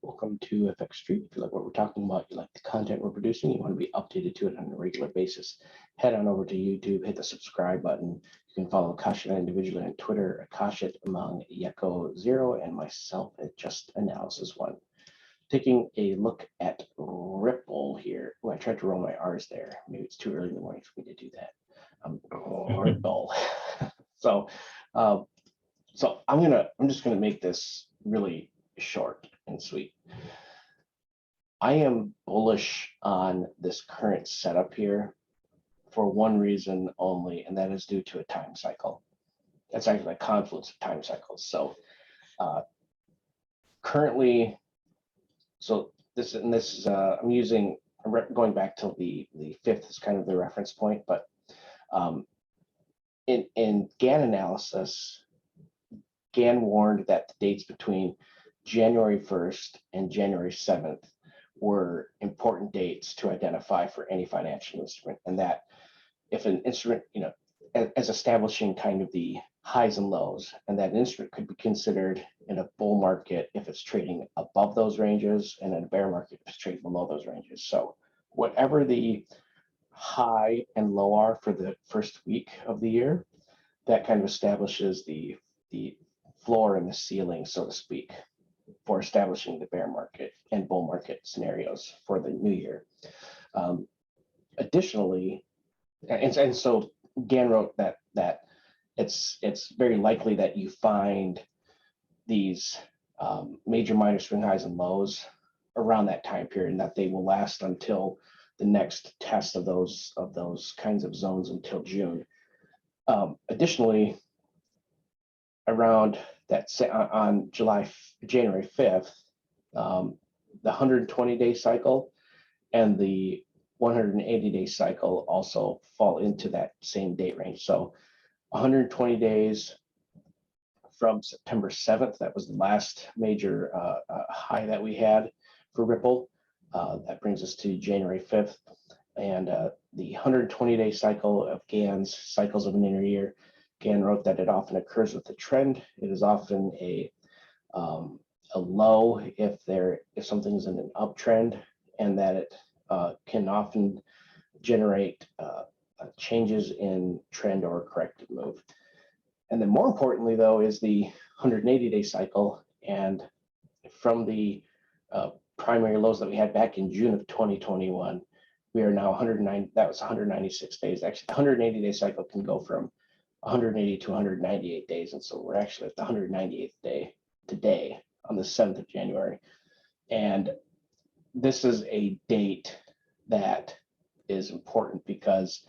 Welcome to FX Street. If you like what we're talking about, you like the content we're producing, you want to be updated to it on a regular basis, head on over to YouTube, hit the subscribe button. You can follow Akash and I individually on Twitter, Akashit among Yeko0 and myself at Just Analysis 1. Taking a look at Ripple here. Oh, I tried to roll my R's there. Maybe it's too early in the morning for me to do that. Ripple. So I'm just gonna make this really short and sweet. I am bullish on this current setup here for one reason only, and that is due to a time cycle. That's actually a confluence of time cycles. So currently, so this is I'm using going back till the 5th is kind of the reference point, but in GAN analysis, GAN warned that the dates between January 1st and January 7th were important dates to identify for any financial instrument, and that if an instrument, as establishing kind of the highs and lows, and that an instrument could be considered in a bull market if it's trading above those ranges, and in a bear market if it's trading below those ranges. So whatever the high and low are for the first week of the year, that kind of establishes the floor and the ceiling, so to speak, for establishing the bear market and bull market scenarios for the new year. Additionally, and so GAN wrote that it's very likely that you find these major minor swing highs and lows around that time period, and that they will last until the next test of those kinds of zones until June. Additionally, around that on January 5th, the 120-day cycle and the 180-day cycle also fall into that same date range. So 120 days from September 7th, that was the last major high that we had for Ripple. That brings us to January 5th. And the 120-day cycle of GAN's cycles of an inner year, GAN wrote that it often occurs with a trend. It is often a low if something's in an uptrend, and that it can often generate changes in trend or corrective move. And then more importantly, though, is the 180-day cycle. And from the primary lows that we had back in June of 2021, we are now 109. That was 196 days. Actually, the 180-day cycle can go from 180 to 198 days. And so we're actually at the 198th day today on the 7th of January. And this is a date that is important because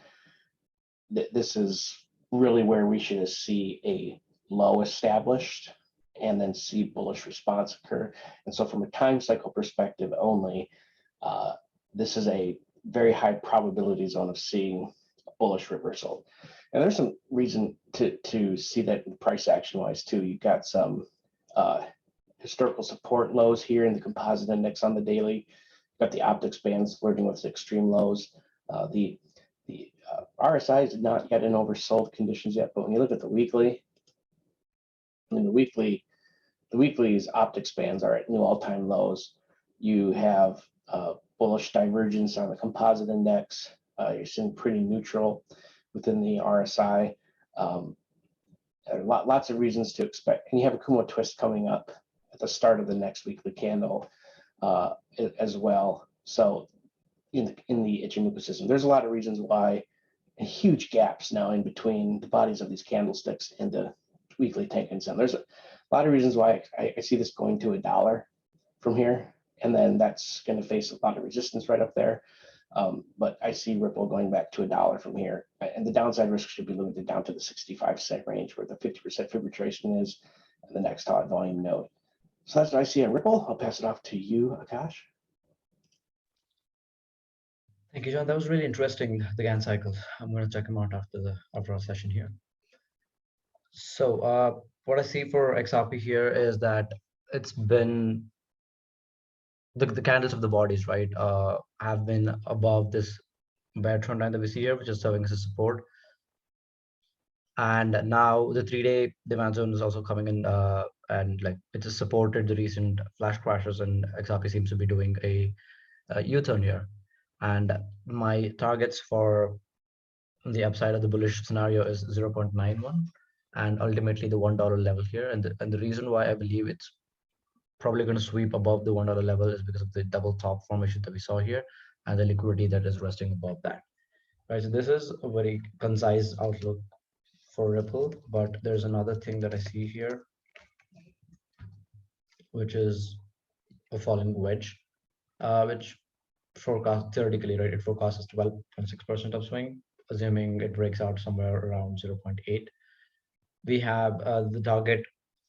this is really where we should see a low established and then see bullish response occur. And so from a time cycle perspective only, this is a very high probability zone of seeing a bullish reversal. And there's some reason to see that in price action wise too. You've got some historical support lows here in the composite index on the daily. You've got the optics bands flirting with extreme lows. The RSI is not yet in oversold conditions yet, but when you look at the weekly, in the weekly's optics bands are at new all-time lows. You have bullish divergence on the composite index. You're seeing pretty neutral within the RSI. There are lots of reasons to expect, and you have a Kumo twist coming up at the start of the next weekly candle as well. So in the Ichimoku system, there's a lot of reasons why, and huge gaps now in between the bodies of these candlesticks in the weekly Tenkan Sen. There's a lot of reasons why I see this going to $1 from here, and then that's going to face a lot of resistance right up there. But I see Ripple going back to $1 from here, and the downside risk should be limited down to the 65-cent range where the 50% fib retracement is, and the next hot volume node. So that's what I see on Ripple. I'll pass it off to you, Akash. Thank you, John. That was really interesting, the GAN cycle. I'm going to check them out after our session here. So what I see for XRP here is that it's been the candles of the bodies, right, have been above this bear trend line that we see here, which is serving as a support. And now the 3-day demand zone is also coming in and like it has supported the recent flash crashes, and XRP seems to be doing a U-turn here. And my targets for the upside of the bullish scenario is 0.91 and ultimately the $1 level here. And the reason why I believe it's probably going to sweep above the $1 level is because of the double top formation that we saw here and the liquidity that is resting above that. Right, so this is a very concise outlook for Ripple, but there's another thing that I see here, which is a falling wedge, which forecast theoretically, right, it forecasts 12.6% upswing, assuming it breaks out somewhere around 0.8. We have the target,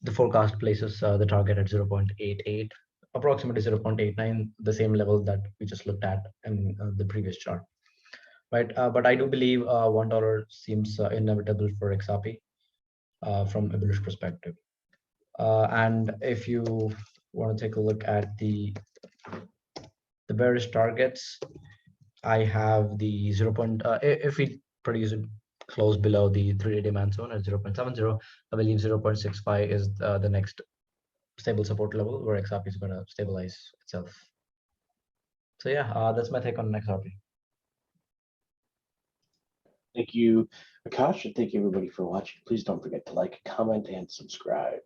the forecast places the target at 0.88, approximately 0.89, the same level that we just looked at in the previous chart. Right, but I do believe $1 seems inevitable for XRP from a bullish perspective. And if you want to take a look at the bearish targets, I have the 0. If we produce it close below the 3-day demand zone at 0.70, I believe 0.65 is the next stable support level where XRP is going to stabilize itself. So yeah, that's my take on XRP. Thank you, Akash, and thank you everybody for watching. Please don't forget to like, comment, and subscribe.